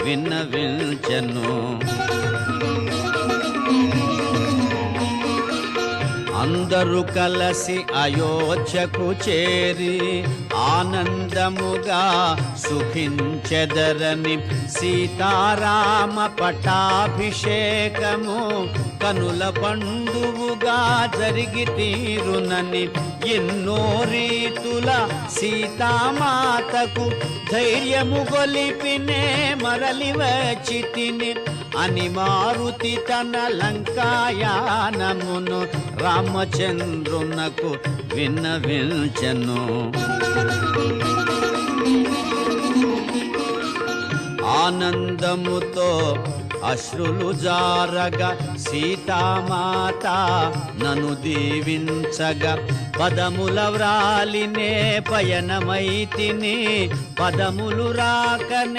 విన్నవించెను. అందరూ కలసి అయోధ్యకు చేరి ఆనందముగా సుఖించెదరని సీతారామ పట్టాభిషేకము కనుల పండువుగా జరిగి తీరునని ఎన్నో రీతుల సీతామాతకు ధైర్యము గొలిపినే మరలి వచ్చితిని అని మారుతి తన లంకాయానమును రామచంద్రునకు విన్నవించెను. ఆనందముతో అశ్రులు జారగా సీతామాత నన్ను దీవించగా పదముల వ్రాలినే పయనమైతిని పదములు రాకనే